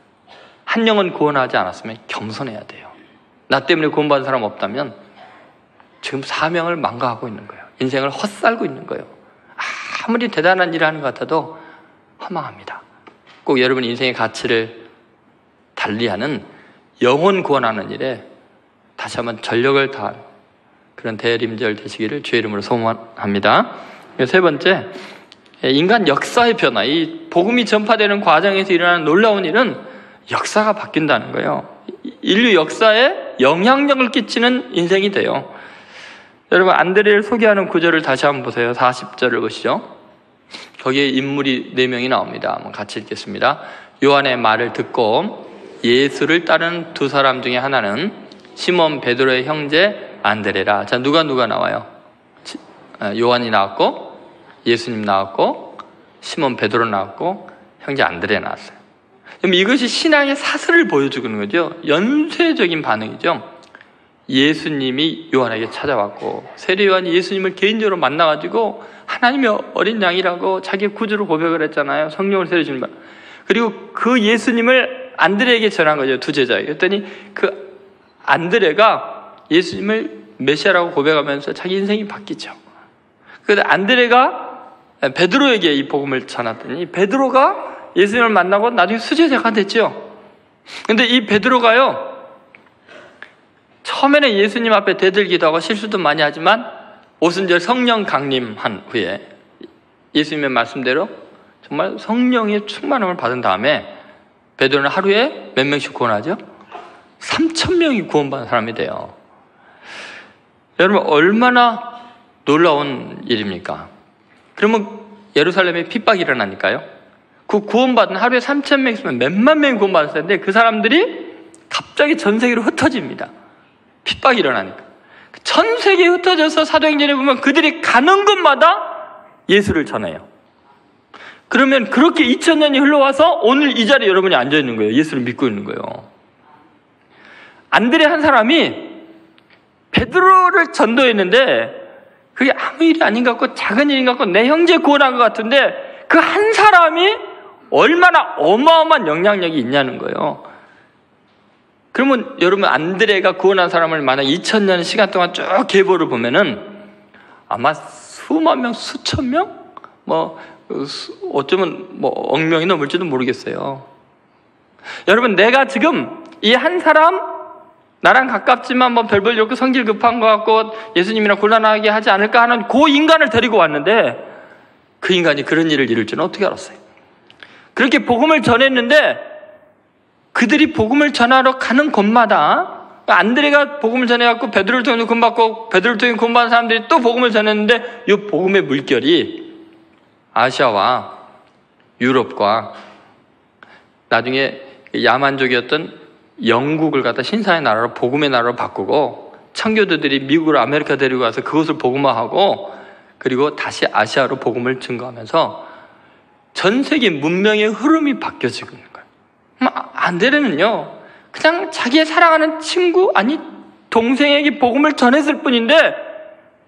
[SPEAKER 1] 한 영혼 구원하지 않았으면 겸손해야 돼요. 나 때문에 구원받은 사람 없다면 지금 사명을 망가하고 있는 거예요. 인생을 헛살고 있는 거예요. 아무리 대단한 일을 하는 것 같아도 허망합니다. 꼭 여러분 인생의 가치를 달리하는 영혼 구원하는 일에 다시 한번 전력을 다한 그런 대림절 되시기를 주의 이름으로 소원합니다. 세 번째, 인간 역사의 변화. 이 복음이 전파되는 과정에서 일어나는 놀라운 일은 역사가 바뀐다는 거예요. 인류 역사에 영향력을 끼치는 인생이 돼요. 여러분, 안드레를 소개하는 구절을 다시 한번 보세요. 40절을 보시죠. 거기에 인물이 4명이 나옵니다. 한번 같이 읽겠습니다. 요한의 말을 듣고 예수를 따르는 2사람 중에 하나는 시몬 베드로의 형제 안드레라. 자, 누가 나와요? 요한이 나왔고, 예수님 나왔고, 시몬 베드로 나왔고, 형제 안드레 나왔어요. 그럼 이것이 신앙의 사슬을 보여주는 거죠. 연쇄적인 반응이죠. 예수님이 요한에게 찾아왔고, 세례 요한이 예수님을 개인적으로 만나가지고 하나님의 어린 양이라고 자기의 구주로 고백을 했잖아요. 성령을 세례 주는 말. 그리고 그 예수님을 안드레에게 전한 거죠. 2제자에게. 그랬더니 그 안드레가 예수님을 메시아라고 고백하면서 자기 인생이 바뀌죠. 그런데 안드레가 베드로에게 이 복음을 전했더니 베드로가 예수님을 만나고 나중에 수제자가 됐죠. 그런데 이 베드로가요, 처음에는 예수님 앞에 대들기도 하고 실수도 많이 하지만 오순절 성령 강림한 후에 예수님의 말씀대로 정말 성령의 충만함을 받은 다음에 베드로는 하루에 몇 명씩 구원하죠? 3,000명이 구원받은 사람이 돼요. 여러분, 얼마나 놀라운 일입니까? 그러면 예루살렘에 핍박이 일어나니까요, 그 구원받은 하루에 3,000명 있으면 몇만 명이 구원받았을 텐데 그 사람들이 갑자기 전 세계로 흩어집니다. 핍박이 일어나니까. 전 세계에 흩어져서 사도행전에 보면 그들이 가는 곳마다 예수를 전해요. 그러면 그렇게 2000년이 흘러와서 오늘 이 자리에 여러분이 앉아있는 거예요. 예수를 믿고 있는 거예요. 안드레 한 사람이 베드로를 전도했는데 그게 아무 일이 아닌 것 같고 작은 일인 것 같고 내 형제 구원한 것 같은데 그 한 사람이 얼마나 어마어마한 영향력이 있냐는 거예요. 그러면 여러분, 안드레가 구원한 사람을 만약 2000년 시간 동안 쭉 계보를 보면은 아마 수만 명, 수천 명? 어쩌면 억명이 넘을지도 모르겠어요. 여러분, 내가 지금 이 한 사람, 나랑 가깝지만 별볼 일 없고 성질 급한 것 같고 예수님이랑 곤란하게 하지 않을까 하는 그 인간을 데리고 왔는데 그 인간이 그런 일을 이룰 줄은 어떻게 알았어요? 그렇게 복음을 전했는데 그들이 복음을 전하러 가는 곳마다 안드레가 복음을 전해갖고 베드로를 통해 구원받고 베드로를 통해 구원받은 사람들이 또 복음을 전했는데 이 복음의 물결이 아시아와 유럽과 나중에 야만족이었던 영국을 갖다 신사의 나라로 복음의 나라로 바꾸고 청교도들이 미국으로 아메리카 데리고 가서 그것을 복음화하고 그리고 다시 아시아로 복음을 증거하면서 전 세계 문명의 흐름이 바뀌어지고 있는 거예요. 안드레는요, 그냥 자기의 사랑하는 친구, 아니 동생에게 복음을 전했을 뿐인데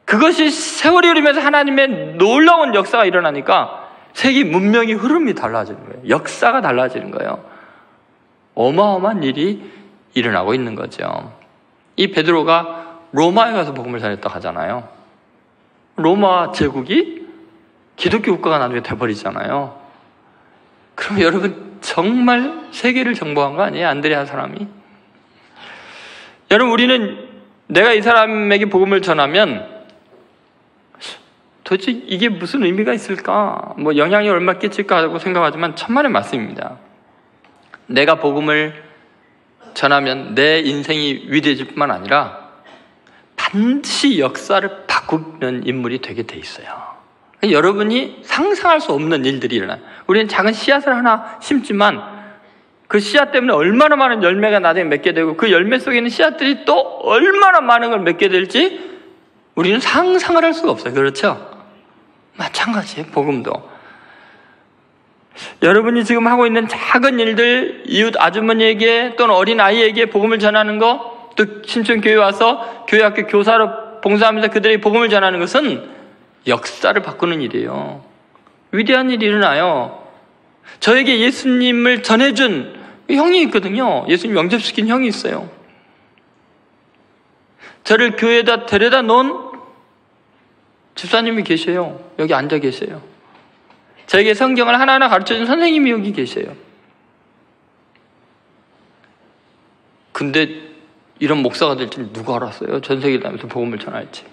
[SPEAKER 1] 그것이 세월이 흐르면서 하나님의 놀라운 역사가 일어나니까 세계 문명의 흐름이 달라지는 거예요. 역사가 달라지는 거예요. 어마어마한 일이 일어나고 있는 거죠. 이 베드로가 로마에 가서 복음을 전했다고 하잖아요. 로마 제국이 기독교 국가가 나중에 돼버리잖아요. 그럼 여러분, 정말 세계를 정복한 거 아니에요? 안드레 한 사람이. 여러분, 우리는 내가 이 사람에게 복음을 전하면 도대체 이게 무슨 의미가 있을까? 영향이 얼마나 끼칠까 하고 생각하지만 천만의 말씀입니다. 내가 복음을 전하면 내 인생이 위대해질 뿐만 아니라 반드시 역사를 바꾸는 인물이 되게 돼 있어요. 여러분이 상상할 수 없는 일들이 일어나요. 우리는 작은 씨앗을 하나 심지만 그 씨앗 때문에 얼마나 많은 열매가 나중에 맺게 되고 그 열매 속에 있는 씨앗들이 또 얼마나 많은 걸 맺게 될지 우리는 상상을 할 수가 없어요. 그렇죠? 마찬가지예요. 복음도. 여러분이 지금 하고 있는 작은 일들, 이웃 아주머니에게 또는 어린 아이에게 복음을 전하는 거, 또 신촌교회 와서 교회학교 교사로 봉사하면서 그들에게 복음을 전하는 것은 역사를 바꾸는 일이에요. 위대한 일이 일어나요. 저에게 예수님을 전해준 형이 있거든요. 예수님 영접시킨 형이 있어요. 저를 교회에다 데려다 놓은 집사님이 계셔요. 여기 앉아 계세요. 저에게 성경을 하나하나 가르쳐준 선생님이 여기 계세요. 근데 이런 목사가 될 줄 누가 알았어요? 전 세계를 다니면서 복음을 전할지.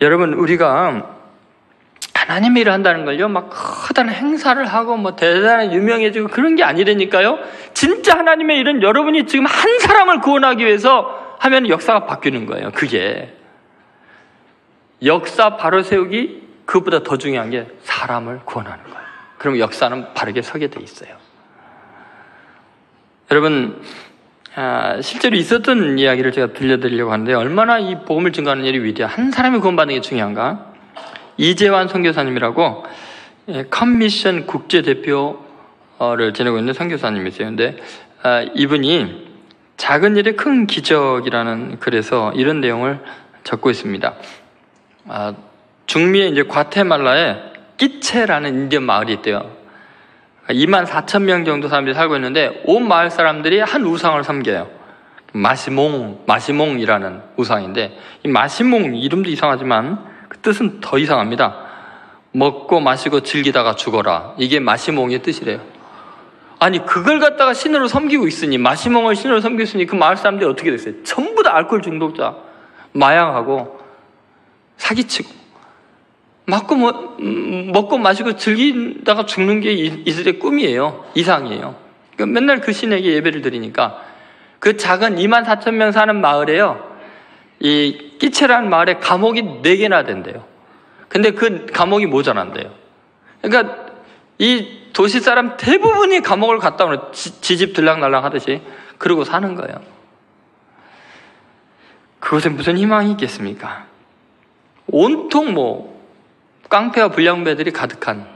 [SPEAKER 1] 여러분, 우리가 하나님의 일을 한다는 걸요, 막 커다란 행사를 하고 뭐 대단한 유명해지고 그런 게 아니라니까요. 진짜 하나님의 일은 여러분이 지금 한 사람을 구원하기 위해서 하면 역사가 바뀌는 거예요. 그게 역사 바로 세우기, 그것보다 더 중요한 게 사람을 구원하는 거예요. 그럼 역사는 바르게 서게 돼 있어요. 여러분, 실제로 있었던 이야기를 제가 들려드리려고 하는데, 얼마나 이 복음을 증거하는 일이 한 사람이 구원받는 게 중요한가? 이재환 선교사님이라고 컴미션 국제대표를 지내고 있는 선교사님이세요. 근데 이분이 작은 일의 큰 기적이라는 글에서 이런 내용을 적고 있습니다. 중미의 이제 과테말라에 끼체라는 인디언 마을이 있대요. 24,000명 정도 사람들이 살고 있는데 온 마을 사람들이 한 우상을 섬겨요. 마시몽이라는 우상인데, 이 마시몽 이름도 이상하지만 그 뜻은 더 이상합니다. 먹고 마시고 즐기다가 죽어라. 이게 마시몽의 뜻이래요. 아니, 그걸 갖다가 신으로 섬기고 있으니, 마시몽을 신으로 섬기고 있으니 그 마을 사람들이 어떻게 됐어요? 전부 다 알코올 중독자, 마약하고 사기치고 먹고 마시고 즐기다가 죽는 게 이들의 꿈이에요. 이상이에요. 그러니까 맨날 그 신에게 예배를 드리니까 그 작은 24,000명 사는 마을에요, 이 끼체라는 마을에 감옥이 4개나 된대요. 근데 그 감옥이 모자란대요. 그러니까 이 도시 사람 대부분이 감옥을 갔다 오는, 지집 들락날락 하듯이 그러고 사는 거예요. 그곳에 무슨 희망이 있겠습니까? 온통 깡패와 불량배들이 가득한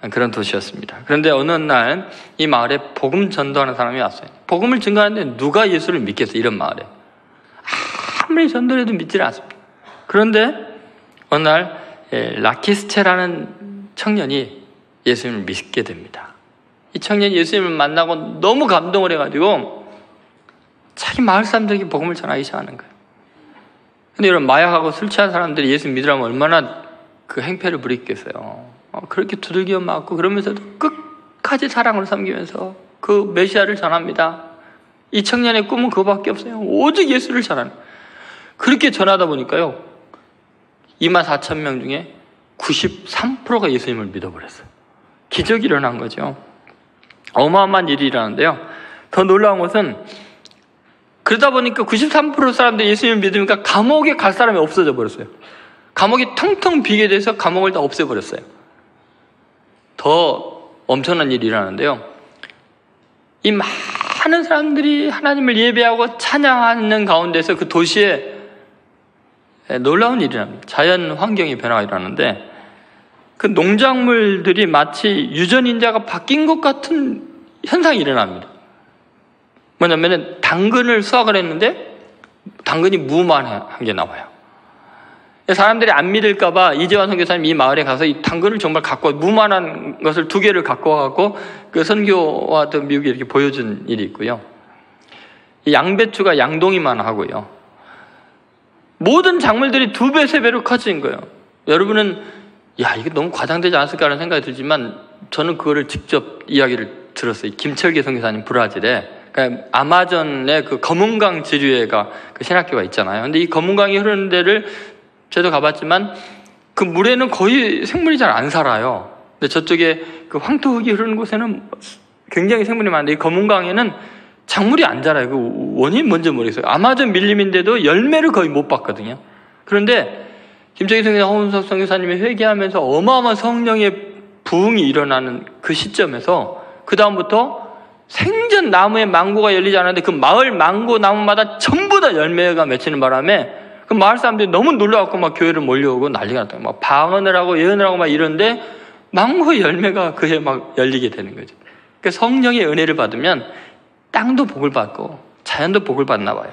[SPEAKER 1] 그런 도시였습니다. 그런데 어느 날 이 마을에 복음 전도하는 사람이 왔어요. 복음을 증거하는데 누가 예수를 믿겠어요? 이런 마을에 아무리 전도해도 믿지를 않습니다. 그런데 어느 날 라키스체라는 청년이 예수님을 믿게 됩니다. 이 청년이 예수님을 만나고 너무 감동을 해가지고 자기 마을 사람들에게 복음을 전하기 시작하는 거예요. 근데 이런 마약하고 술 취한 사람들이 예수 믿으라면 얼마나 그 행패를 부리겠어요. 그렇게 두들겨 맞고 그러면서도 끝까지 사랑으로 섬기면서 그 메시아를 전합니다. 이 청년의 꿈은 그거밖에 없어요. 오직 예수를 전하는. 그렇게 전하다 보니까요, 24,000명 중에 93%가 예수님을 믿어버렸어요. 기적이 일어난 거죠. 어마어마한 일이 일어나는데요, 더 놀라운 것은 그러다 보니까 93% 사람들이 예수님을 믿으니까 감옥에 갈 사람이 없어져 버렸어요. 감옥이 텅텅 비게 돼서 감옥을 다 없애버렸어요. 더 엄청난 일이 일어나는데요, 이 많은 사람들이 하나님을 예배하고 찬양하는 가운데서 그 도시에 놀라운 일이 일어납니다. 자연 환경의 변화가 일어나는데, 그 농작물들이 마치 유전인자가 바뀐 것 같은 현상이 일어납니다. 뭐냐면 당근을 수확을 했는데 당근이 무만한 게 나와요. 사람들이 안 믿을까봐 이재환 선교사님 이 마을에 가서 이 당근을 정말 무만한 것을 2개를 갖고 와갖고 그 선교와도 미국에 이렇게 보여준 일이 있고요. 이 양배추가 양동이만 하고요. 모든 작물들이 2배, 3배로 커진 거예요. 여러분은 이게 너무 과장되지 않았을까라는 생각이 들지만, 저는 그거를 직접 이야기를 들었어요. 김철계 선교사님 브라질에, 그러니까 아마존의 그 검은강 지류에가 그 신학교가 있잖아요. 근데 이 검은강이 흐르는 데를 저도 가봤지만 그 물에는 거의 생물이 잘 안 살아요. 근데 저쪽에 그 황토흙이 흐르는 곳에는 굉장히 생물이 많은데, 이 검은강에는 작물이 안 자라요. 그 원인이 뭔지 모르겠어요. 아마존 밀림인데도 열매를 거의 못 봤거든요. 그런데 김철기 선교사, 허은석 선교사님이 회개하면서 어마어마한 성령의 부흥이 일어나는 그 시점에서 그 다음부터 생전 나무에 망고가 열리지 않았는데 그 마을 망고 나무마다 전부 다 열매가 맺히는 바람에 그 마을 사람들이 너무 놀라갖고 막 교회를 몰려오고 난리가 났다. 막 방언을 하고 예언을 하고 막 이러는데 망고 열매가 그해 막 열리게 되는 거죠. 그러니까 성령의 은혜를 받으면 땅도 복을 받고 자연도 복을 받나 봐요.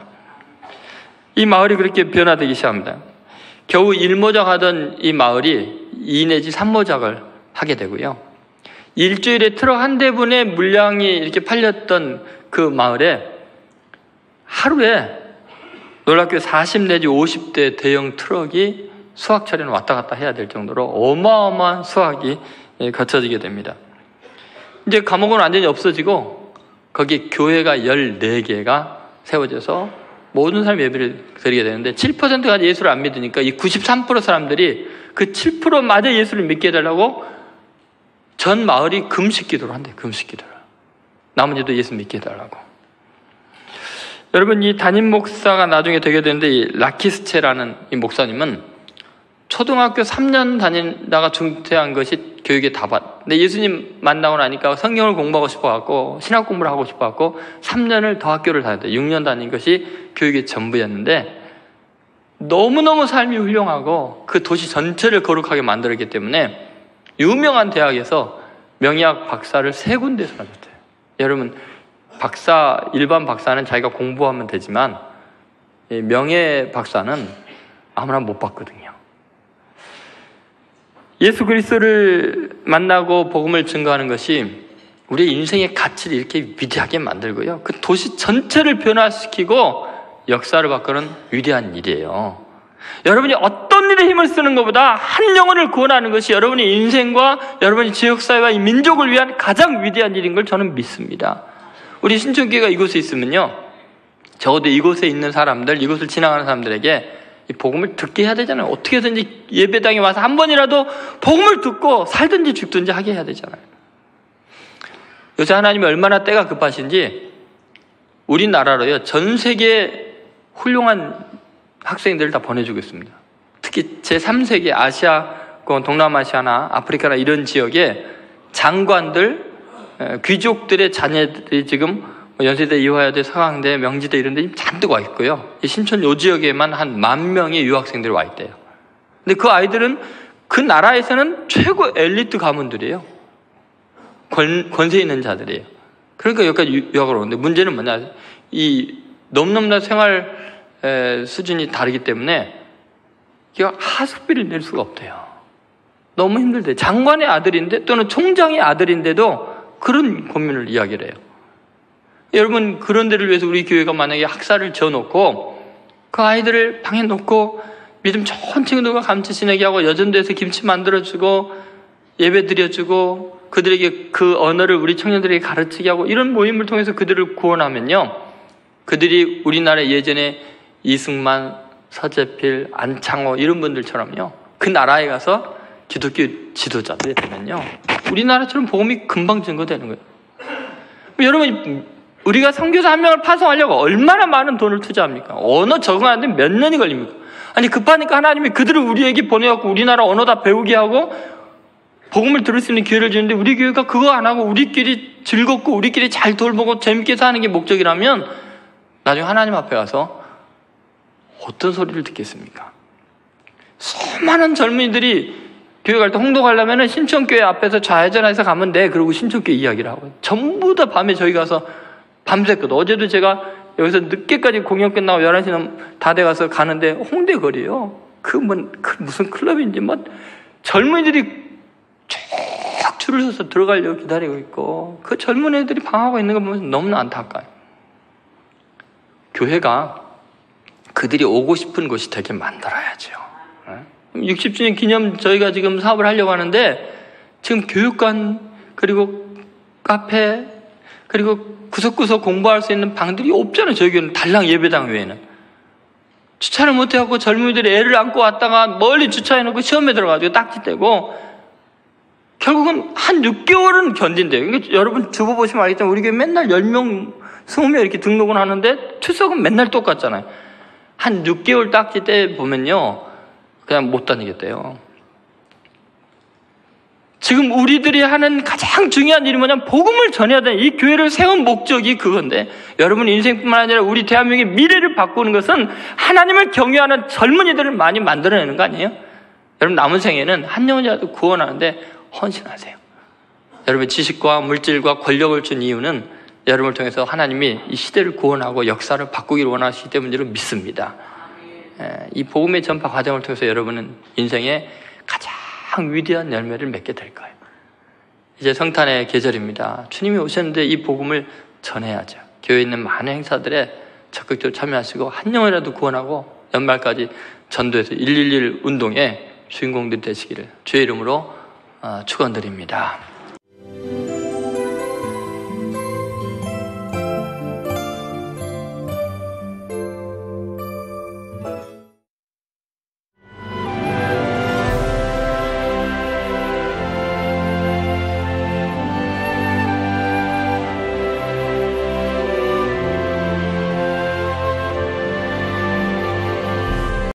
[SPEAKER 1] 이 마을이 그렇게 변화되기 시작합니다. 겨우 1모작 하던 이 마을이 2 내지 3모작을 하게 되고요. 일주일에 트럭 한 대분의 물량이 이렇게 팔렸던 그 마을에 하루에 놀랍게 40 내지 50대 대형 트럭이 수학 처리는 왔다 갔다 해야 될 정도로 어마어마한 수학이 거쳐지게 됩니다. 이제 감옥은 완전히 없어지고 거기 교회가 14개가 세워져서 모든 사람이 예배를 드리게 되는데 7%가 예수를 안 믿으니까 이 93% 사람들이 그 7%마저 예수를 믿게 해달라고 전 마을이 금식 기도를 한대요. 금식 기도를. 나머지도 예수 믿게 해달라고. 여러분, 이 담임 목사가 나중에 되게 되는데 이 라키스체라는 이 목사님은 초등학교 3년 다니다가 중퇴한 것이 교육의 다밭. 근데 예수님 만나고 나니까 성경을 공부하고 싶어갖고 신학 공부를 하고 싶어갖고 3년을 더 학교를 다녔대요. 6년 다닌 것이 교육의 전부였는데 너무너무 삶이 훌륭하고 그 도시 전체를 거룩하게 만들었기 때문에 유명한 대학에서 명의학 박사를 3군데에서 받았대요. 여러분, 일반 박사는 자기가 공부하면 되지만 명예 박사는 아무나 못 받거든요. 예수 그리스도를 만나고 복음을 증거하는 것이 우리의 인생의 가치를 이렇게 위대하게 만들고요. 그 도시 전체를 변화시키고 역사를 바꾸는 위대한 일이에요. 여러분이 어떤 일에 힘을 쓰는 것보다 한 영혼을 구원하는 것이 여러분의 인생과 여러분의 지역사회와 이 민족을 위한 가장 위대한 일인 걸 저는 믿습니다. 우리 신천교회가 이곳에 있으면요, 적어도 이곳에 있는 사람들, 이곳을 지나가는 사람들에게 이 복음을 듣게 해야 되잖아요. 어떻게든지 예배당에 와서 한 번이라도 복음을 듣고 살든지 죽든지 하게 해야 되잖아요. 요새 하나님이 얼마나 때가 급하신지 우리나라로요, 전 세계 훌륭한 학생들을 다 보내주고 있습니다. 특히 제3세계 아시아권, 동남아시아나 아프리카나 이런 지역에 장관들, 귀족들의 자녀들이 지금 연세대, 이화여대, 서강대, 명지대 이런 데 잔뜩 와 있고요. 신촌 요 지역에만 한 10,000명의 유학생들이 와 있대요. 근데 그 아이들은 그 나라에서는 최고 엘리트 가문들이에요. 권세 있는 자들이에요. 그러니까 여기까지 유학을 오는데 문제는 뭐냐, 이 넘넘나 생활 수준이 다르기 때문에 하숙비를 낼 수가 없대요. 너무 힘들대요. 장관의 아들인데 또는 총장의 아들인데도 그런 고민을 이야기를 해요. 여러분, 그런 데를 위해서 우리 교회가 만약에 학사를 지어놓고 그 아이들을 방에 놓고 믿음 좋은 친구들과 같이 지내게 하고 여전도에서 김치 만들어주고 예배 드려주고 그들에게 그 언어를 우리 청년들에게 가르치게 하고 이런 모임을 통해서 그들을 구원하면요, 그들이 우리나라 예전에 이승만, 서재필, 안창호 이런 분들처럼요, 그 나라에 가서 기독교 지도자들이 되면요, 우리나라처럼 복음이 금방 증거되는 거예요. 여러분, 우리가 선교사 한 명을 파송하려고 얼마나 많은 돈을 투자합니까? 언어 적응하는데 몇 년이 걸립니까? 아니, 급하니까 하나님이 그들을 우리에게 보내갖고 우리나라 언어 다 배우게 하고 복음을 들을 수 있는 기회를 주는데 우리 교회가 그거 안 하고 우리끼리 즐겁고 우리끼리 잘 돌보고 재밌게 사는 게 목적이라면 나중에 하나님 앞에 가서 어떤 소리를 듣겠습니까? 수많은 젊은이들이 교회 갈 때 홍도 가려면 신천교회 앞에서 좌회전해서 가면 돼. 그러고 신천교회 이야기를 하고 전부 다 밤에 저희 가서 밤새거든. 어제도 제가 여기서 늦게까지 공연 끝나고 11시 다 돼가서 가는데 홍대 거리요. 그 무슨 클럽인지 젊은이들이 쭉 줄을 서서 들어가려고 기다리고 있고 그 젊은 애들이 방하고 있는 거 보면 너무나 안타까워요. 교회가 그들이 오고 싶은 곳이 되게 만들어야죠. 60주년 기념 저희가 지금 사업을 하려고 하는데 지금 교육관 그리고 카페 그리고 구석구석 공부할 수 있는 방들이 없잖아요. 저희 교회는 달랑 예배당 외에는. 주차를 못해갖고 젊은이들이 애를 안고 왔다가 멀리 주차해놓고 시험에 들어가지고 딱지 떼고 결국은 한 6개월은 견딘대요. 그러니까 여러분 주보 보시면 알겠지만 우리 교회 맨날 10명, 20명 이렇게 등록은 하는데 출석은 맨날 똑같잖아요. 한 6개월 딱지 떼 보면요, 그냥 못 다니겠대요. 지금 우리들이 하는 가장 중요한 일이 뭐냐면 복음을 전해야 되는 이 교회를 세운 목적이 그건데 여러분 인생뿐만 아니라 우리 대한민국의 미래를 바꾸는 것은 하나님을 경외하는 젊은이들을 많이 만들어내는 거 아니에요? 여러분 남은 생에는 한 영혼이라도 구원하는데 헌신하세요. 여러분 지식과 물질과 권력을 준 이유는 여러분을 통해서 하나님이 이 시대를 구원하고 역사를 바꾸기를 원하시기 때문으로 믿습니다. 이 복음의 전파 과정을 통해서 여러분은 인생의 가장 위대한 열매를 맺게 될 거예요. 이제 성탄의 계절입니다. 주님이 오셨는데 이 복음을 전해야죠. 교회에 있는 많은 행사들에 적극적으로 참여하시고 한 영혼이라도 구원하고 연말까지 전도해서 111 운동의 주인공들이 되시기를 주의 이름으로 축원드립니다.